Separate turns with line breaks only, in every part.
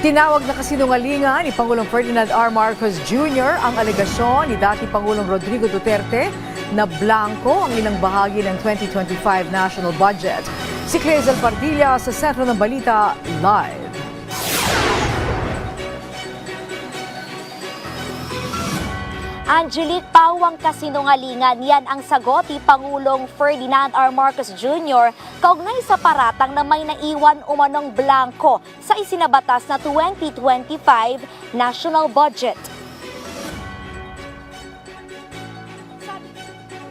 Itinawag na kasinungalingan ni Pangulong Ferdinand R. Marcos Jr. ang alegasyon ni dating Pangulong Rodrigo Duterte na blanko ang ilang bahagi ng 2025 national budget. Si Clazel Pardilla sa Sentro ng Balita Live.
Angelique, pawang kasinungalingan, yan ang sagot ni Pangulong Ferdinand R. Marcos Jr. kaugnay sa paratang na may naiwan umanong blanko sa isinabatas na 2025 national budget.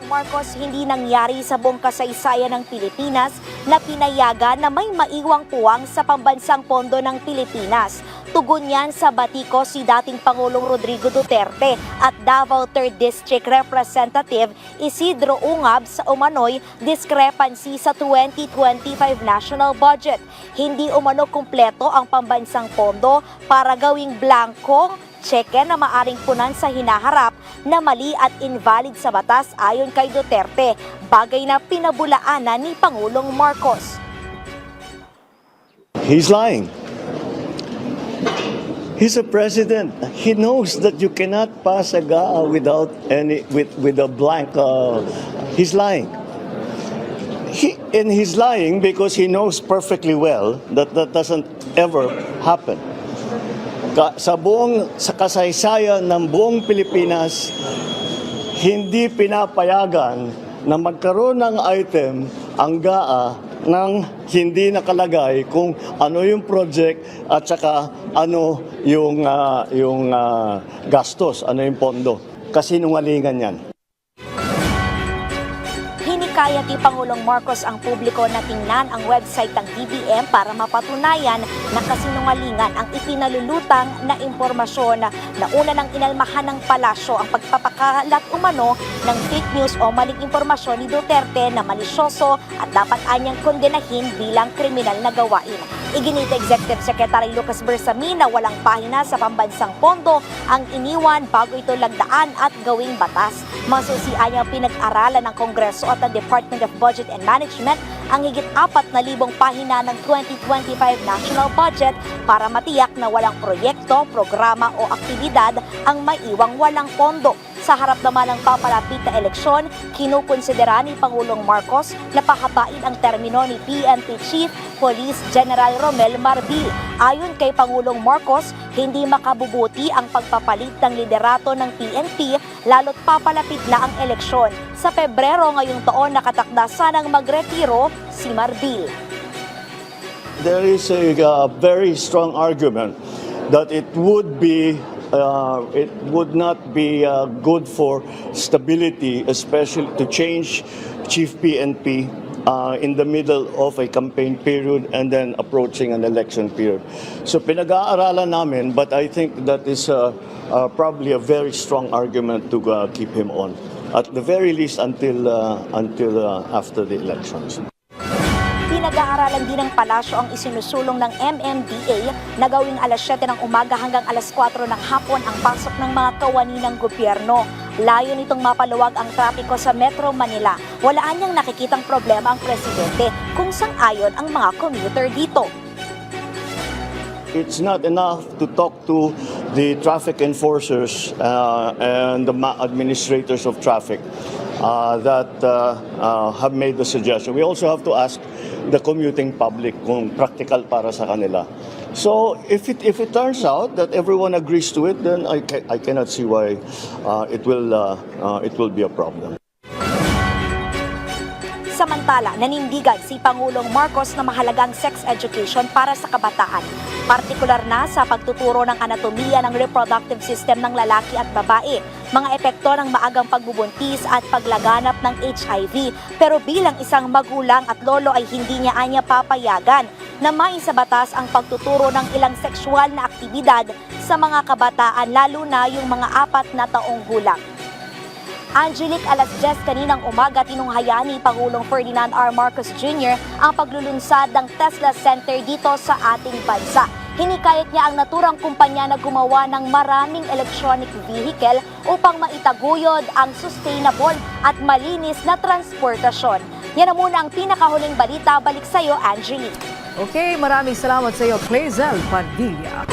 Marcos, hindi nangyari sa buong kasaysayan ng Pilipinas na pinayagan na may maiwang puwang sa pambansang pondo ng Pilipinas. Tugon yan sa batiko si dating Pangulong Rodrigo Duterte at Davao 3rd District Representative Isidro Ungab sa umano'y discrepancy sa 2025 national budget. Hindi umano kumpleto ang pambansang pondo para gawing blankong tseke na maaring punan sa hinaharap na mali at invalid sa batas ayon kay Duterte, bagay na pinabulaanan ni Pangulong Marcos.
He's lying. He's a president. He knows that you cannot pass a GAA without with a blank. He's lying. He's lying because he knows perfectly well that that doesn't ever happen. Sa kasaysayan ng buong Pilipinas, hindi pinapayagan na magkaroon ng item ang GAA nang hindi nakalagay kung ano yung project at saka ano yung gastos, ano yung pondo. Kasinungalingan yan.
Hinikayat ni Pangulong Marcos ang publiko na tingnan ang website ng DBM para mapatunayan na kasinungalingan ang ipinalulutang na impormasyon na una ng inalmahan ng palasyo ang pagpapakalat umano ng fake news o maling impormasyon ni Duterte na malisyoso at dapat anyang kondenahin bilang kriminal na gawain. Iginit Executive Secretary Lucas Bersamin na walang pahina sa pambansang pondo ang iniwan bago ito lagdaan at gawing batas. Masusian niyang pinag-aralan ng Kongreso at ng Department of Budget and Management ang higit 4,000 pahina ng 2025 national budget para matiyak na walang proyekto, programa o aktibidad ang maiwang walang pondo. Sa harap naman ng papalapit na eleksyon, kinukonsidera ni Pangulong Marcos na pahabain ang termino ni PNP Chief Police General Romel Marbil. Ayon kay Pangulong Marcos, hindi makabubuti ang pagpapalit ng liderato ng PNP lalo't papalapit na ang eleksyon. Sa Pebrero ngayong taon, nakatakda sanang magretiro si Marbil.
There is a very strong argument that it would not be good for stability, especially to change Chief PNP in the middle of a campaign period and then approaching an election period. So pinag-aaralan namin, but I think that is probably a very strong argument to keep him on, at the very least until after the elections.
Pinag-aaralan din ng palasyo ang isinusulong ng MMDA na gawing alas 7 ng umaga hanggang alas 4 ng hapon ang pasok ng mga kawani ng gobyerno. Layo nitong mapaluwag ang trapiko sa Metro Manila. Walaan niyang nakikitang problema ang presidente kung sang-ayon ang mga commuter dito.
It's not enough to talk to the traffic enforcers and the administrators of traffic that have made the suggestion. We also have to ask the commuting public kung practical para sa kanila. So if it turns out that everyone agrees to it, then I cannot see why it will be a problem.
Samantala, nanindigan si Pangulong Marcos na mahalagang sex education para sa kabataan, partikular na sa pagtuturo ng anatomiya ng reproductive system ng lalaki at babae, mga epekto ng maagang pagbubuntis at paglaganap ng HIV. Pero bilang isang magulang at lolo ay hindi niya papayagan na maisabatas ang pagtuturo ng ilang sexual na aktibidad sa mga kabataan, lalo na yung mga 4 na taong gulang. Angelique, alas 10 kaninang umaga, tinunghaya ni Pangulong Ferdinand R. Marcos Jr. ang paglulunsad ng Tesla Center dito sa ating bansa. Hinikayat niya ang naturang kumpanya na gumawa ng maraming electronic vehicle upang maitaguyod ang sustainable at malinis na transportasyon. Yan na muna ang pinakahuling balita. Balik sa iyo, Angelique.
Okay, maraming salamat sa iyo, Clazel Pardilla.